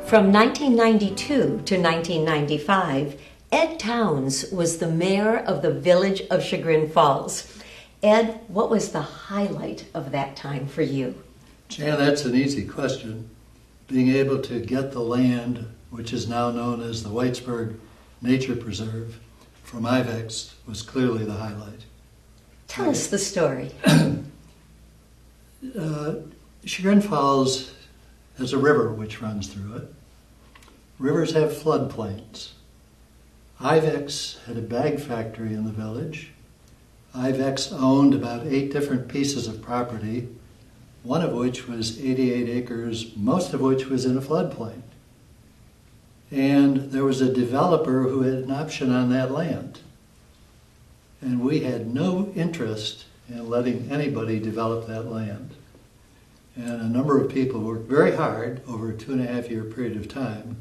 From 1992 to 1995, Ed Towns was the mayor of the village of Chagrin Falls. Ed, what was the highlight of that time for you? Jan, that's an easy question. Being able to get the land, which is now known as the Whitesburg Nature Preserve, from IVEX was clearly the highlight. Tell us the story. Chagrin Falls has a river which runs through it. Rivers have floodplains. IVEX had a bag factory in the village. IVEX owned about 8 different pieces of property, one of which was 88 acres, most of which was in a floodplain. And there was a developer who had an option on that land. And we had no interest in letting anybody develop that land. And a number of people worked very hard over a 2.5-year period of time.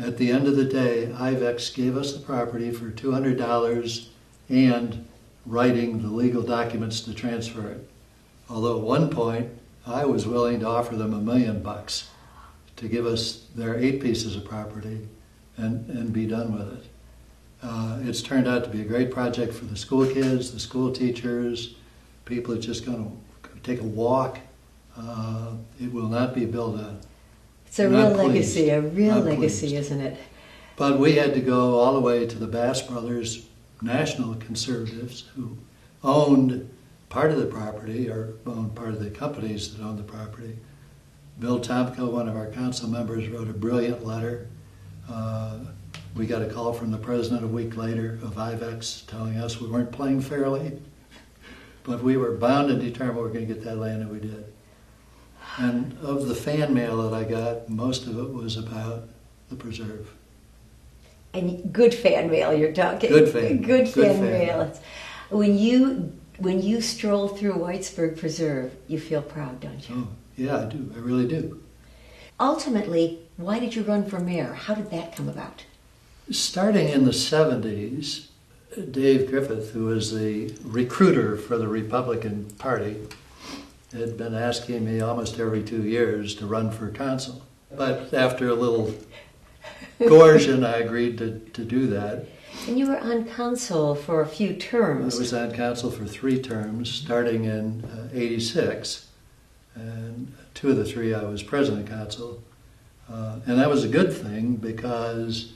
At the end of the day, IVEX gave us the property for $200 and writing the legal documents to transfer it. Although at one point, I was willing to offer them $1 million to give us their 8 pieces of property and be done with it. It's turned out to be a great project for the school kids, the school teachers, people are just going to take a walk. It will not be built on. It's a real legacy, isn't it? But we had to go all the way to the Bass Brothers, national conservatives, who owned part of the property, or owned part of the companies that owned the property. Bill Tomko, one of our council members, wrote a brilliant letter. We got a call from the president a week later of IVEX telling us we weren't playing fairly, but we were bound and determined we were going to get that land, and we did. And of the fan mail that I got, most of it was about the preserve. And good fan mail, you're talking. Good fan mail. When you stroll through Whitesburg Preserve, you feel proud, don't you? Oh, yeah, I do. I really do. Ultimately, why did you run for mayor? How did that come about? Starting in the 70s, Dave Griffith, who was the recruiter for the Republican Party, had been asking me almost every 2 years to run for council. But after a little coercion, I agreed to do that. And you were on council for a few terms. I was on council for 3 terms, starting in '86. And 2 of the 3 I was president of council. And that was a good thing because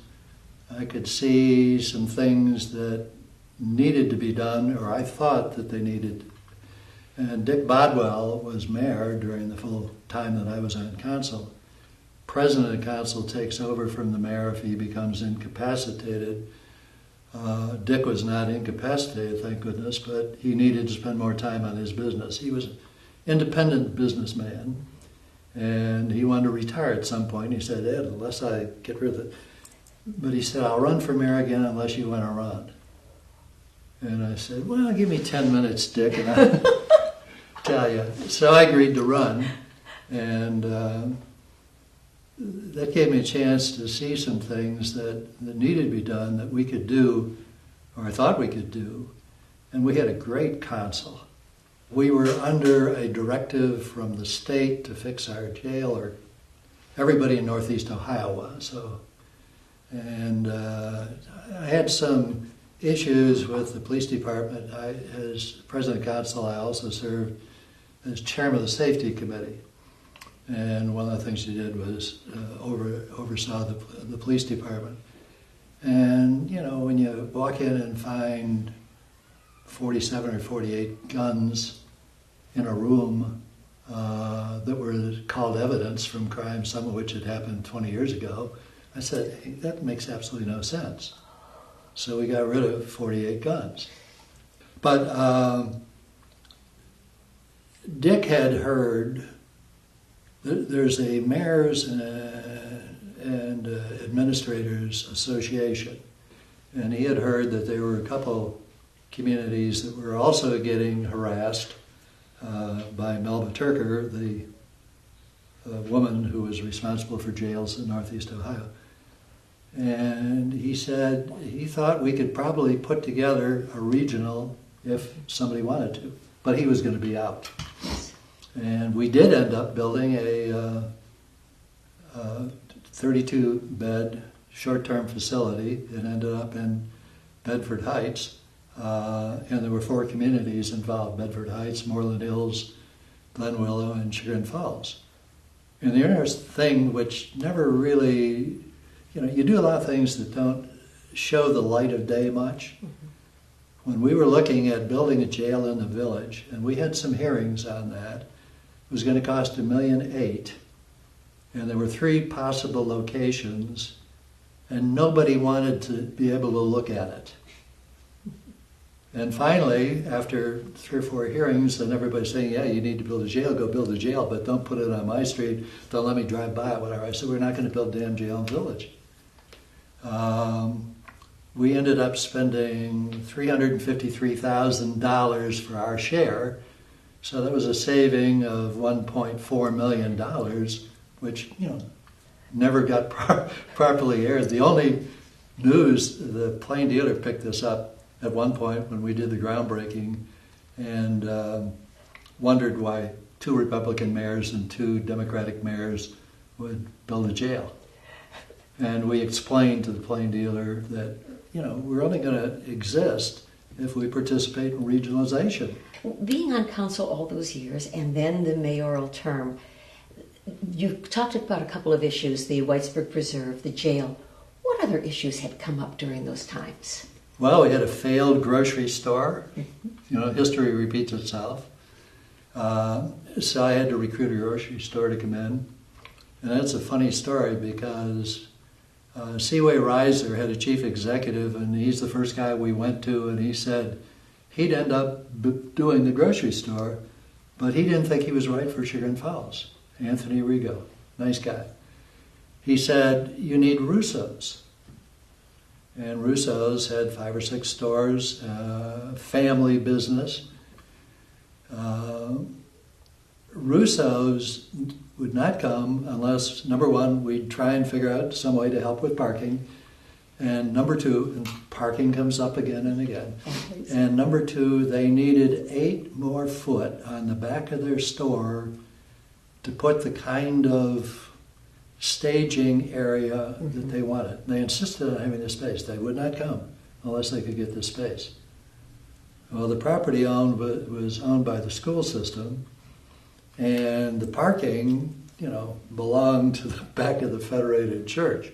I could see some things that needed to be done, or I thought that they needed. And Dick Bodwell was mayor during the full time that I was on council. President of council takes over from the mayor if he becomes incapacitated. Dick was not incapacitated, thank goodness, but he needed to spend more time on his business. He was an independent businessman, and he wanted to retire at some point. He said, Ed, unless I get rid of it. But he said, I'll run for mayor again unless you want to run. And I said, well, give me 10 minutes, Dick, and I'll tell you. So I agreed to run, and that gave me a chance to see some things that needed to be done that we could do, or I thought we could do, and we had a great council. We were under a directive from the state to fix our jail, or everybody in Northeast Ohio was. And I had some issues with the police department. As president of council, I also served as chairman of the safety committee. And one of the things she did was oversaw the police department. And, you know, when you walk in and find 47 or 48 guns in a room that were called evidence from crimes, some of which had happened 20 years ago, I said, hey, that makes absolutely no sense. So we got rid of 48 guns. But Dick had heard there's a mayors and administrators association, and he had heard that there were a couple communities that were also getting harassed by Melba Turker, the woman who was responsible for jails in Northeast Ohio. And he said he thought we could probably put together a regional if somebody wanted to, but he was going to be out. And we did end up building a 32-bed short-term facility. It ended up in Bedford Heights, and there were 4 communities involved: Bedford Heights, Moreland Hills, Glen Willow, and Chagrin Falls. And the interesting thing, which never really, you do a lot of things that don't show the light of day much. Mm-hmm. When we were looking at building a jail in the village, and we had some hearings on that, it was going to cost $1.8 million, and there were 3 possible locations, and nobody wanted to be able to look at it. And finally, after 3 or 4 hearings, and everybody's saying, yeah, you need to build a jail, go build a jail, but don't put it on my street, don't let me drive by it, whatever. I said, we're not going to build a damn jail in the village. We ended up spending $353,000 for our share, so that was a saving of $1.4 million, which, never got properly aired. The only news, the Plain Dealer picked this up at one point when we did the groundbreaking, and wondered why 2 Republican mayors and 2 Democratic mayors would build a jail. And we explained to the Plain Dealer that, we're only going to exist if we participate in regionalization. Being on council all those years, and then the mayoral term, you talked about a couple of issues: the Whitesburg Preserve, the jail. What other issues had come up during those times? Well, we had a failed grocery store. History repeats itself. So I had to recruit a grocery store to come in. And that's a funny story because Seaway Reiser had a chief executive, and he's the first guy we went to, and he said he'd end up doing the grocery store, but he didn't think he was right for Chagrin Falls. Anthony Rigo, nice guy. He said, you need Russo's. And Russo's had 5 or 6 stores, family business. Russo's would not come unless, number one, we'd try and figure out some way to help with parking. And number 2, and parking comes up again and again. And number 2, they needed 8 more foot on the back of their store to put the kind of staging area that they wanted. They insisted on having the space. They would not come unless they could get the space. Well, the property was owned by the school system, and the parking, belonged to the back of the Federated Church.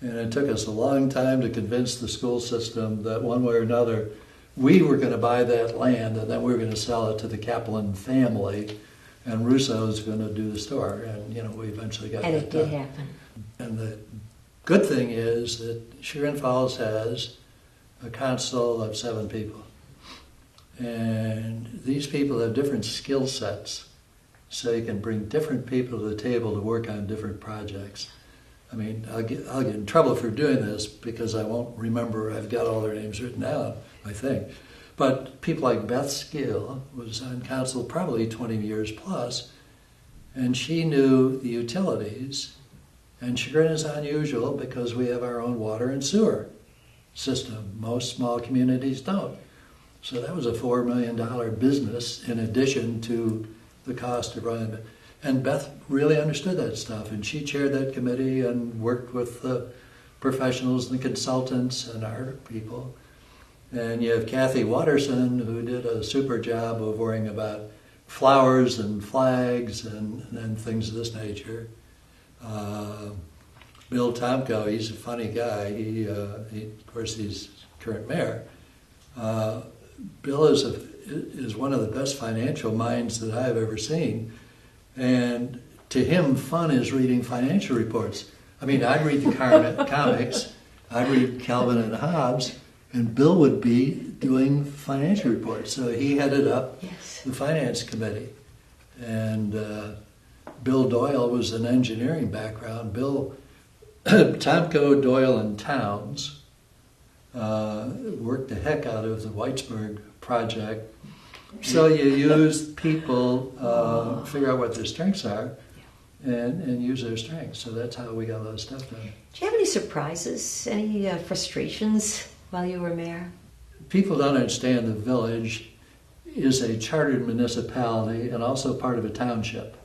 And it took us a long time to convince the school system that one way or another, we were going to buy that land, and then we were going to sell it to the Kaplan family, and Russo's going to do the store. And, we eventually got that done. And it did happen. And the good thing is that Chagrin Falls has a council of 7 people. And these people have different skill sets, so you can bring different people to the table to work on different projects. I mean, I'll get in trouble for doing this because I won't remember. I've got all their names written down, I think. But people like Beth Skill was on council probably 20 years plus, and she knew the utilities. And Chagrin is unusual because we have our own water and sewer system. Most small communities don't. So that was a $4 million business in addition to the cost of running it. And Beth really understood that stuff, and she chaired that committee and worked with the professionals and the consultants and our people. And you have Kathy Watterson, who did a super job of worrying about flowers and flags and things of this nature. Bill Tomko, he's a funny guy. He of course, he's current mayor. Bill is one of the best financial minds that I've ever seen. And to him, fun is reading financial reports. I mean, I'd read the comics, I'd read Calvin and Hobbes, and Bill would be doing financial reports. So he headed up the finance committee. And Bill Doyle was an engineering background. Tomko, Doyle, and Towns worked the heck out of the Whitesburg project. So you use people, figure out what their strengths are, and use their strengths. So that's how we got a lot of stuff done. Do you have any surprises, any frustrations while you were mayor? People don't understand the village is a chartered municipality and also part of a township.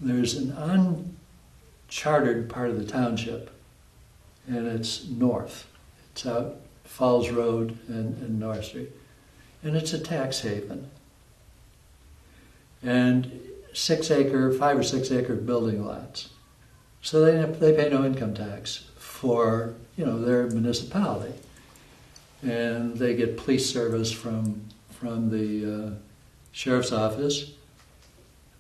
There's an chartered part of the township, and it's north. It's out Falls Road and North Street. And it's a tax haven. And 5 or 6 acre building lots. So they pay no income tax for, their municipality. And they get police service from the sheriff's office.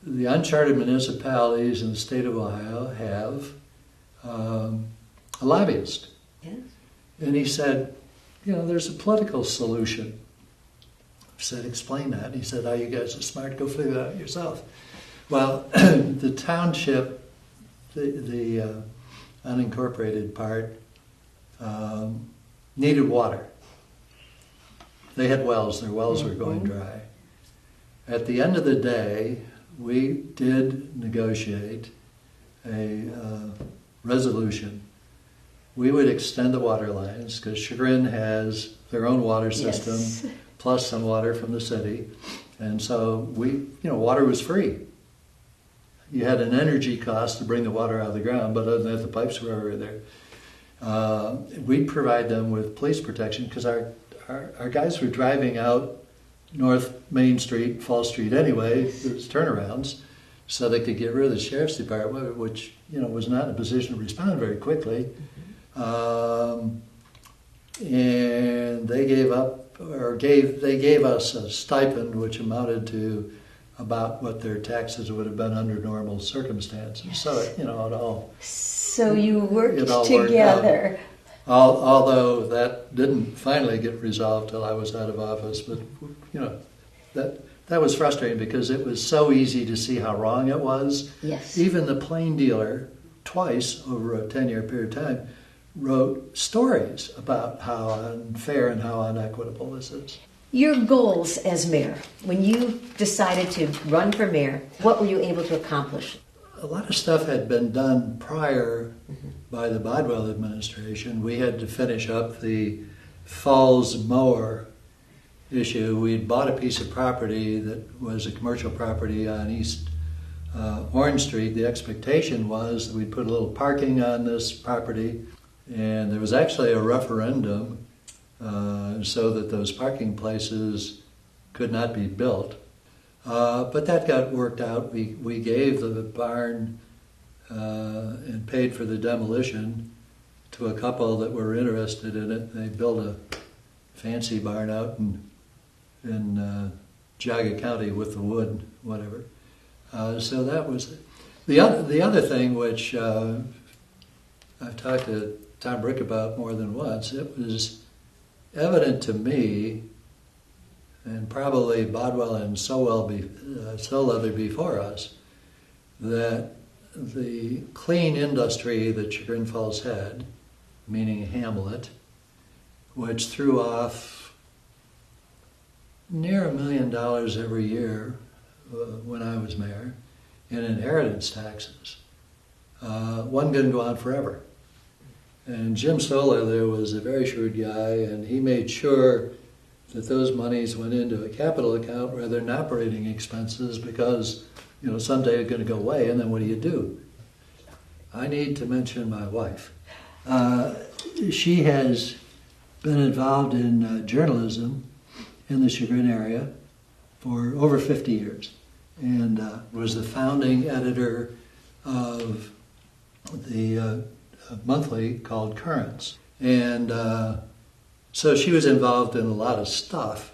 The uncharted municipalities in the state of Ohio have a lobbyist. Yes. And he said, there's a political solution. I said, explain that. He said, you guys are smart, go figure that out yourself. Well, the township, the unincorporated part, needed water. They had wells, their wells were going dry. At the end of the day, we did negotiate a resolution. We would extend the water lines, because Chagrin has their own water system, Yes. plus some water from the city. And so water was free. You had an energy cost to bring the water out of the ground, but other than that, the pipes were already there. We'd provide them with police protection, because our guys were driving out North Main Street, Fall Street anyway, there's turnarounds, so they could get rid of the sheriff's department, which was not in a position to respond very quickly. And they gave us a stipend which amounted to about what their taxes would have been under normal circumstances. Yes. So it all. So you worked It all worked together. Although that didn't finally get resolved till I was out of office, but that was frustrating, because it was so easy to see how wrong it was. Yes. Even the plain dealer, twice over a 10-year period of time, wrote stories about how unfair and how unequitable this is. Your goals as mayor, when you decided to run for mayor, what were you able to accomplish? A lot of stuff had been done prior by the Bodwell administration. We had to finish up the Falls mower issue. We'd bought a piece of property that was a commercial property on East Orange Street. The expectation was that we'd put a little parking on this property, and there was actually a referendum so that those parking places could not be built. But that got worked out. We gave the barn and paid for the demolition to a couple that were interested in it. They built a fancy barn out in Jaga County with the wood, whatever. So that was it. The other thing, which I've talked to Tom Brick about more than once, it was evident to me, and probably Bodwell and Soleather before us, that the clean industry that Chagrin Falls had, meaning Hamlet, which threw off near $1 million every year when I was mayor in inheritance taxes, wasn't going to go on forever. And Jim Soleather was a very shrewd guy, and he made sure that those monies went into a capital account rather than operating expenses, because someday they're going to go away, and then what do? I need to mention my wife. She has been involved in journalism in the Chagrin area for over 50 years, and was the founding editor of the monthly called Currents. And so she was involved in a lot of stuff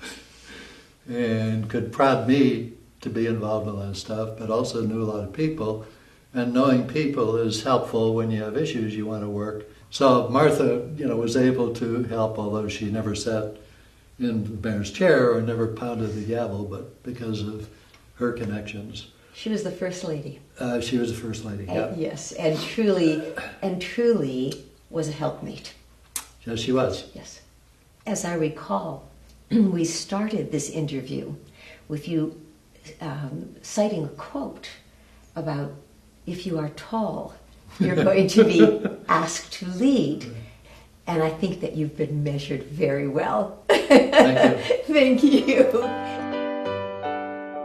and could prod me to be involved in a lot of stuff, but also knew a lot of people. And knowing people is helpful when you have issues you want to work. So Martha, was able to help, although she never sat in the mayor's chair or never pounded the gavel, but because of her connections. She was the first lady. She was the first lady, yeah. Yes, and truly was a helpmate. Yes, she was. Yes. As I recall, we started this interview with you citing a quote about, if you are tall, you're going to be asked to lead. And I think that you've been measured very well. Thank you. Thank you.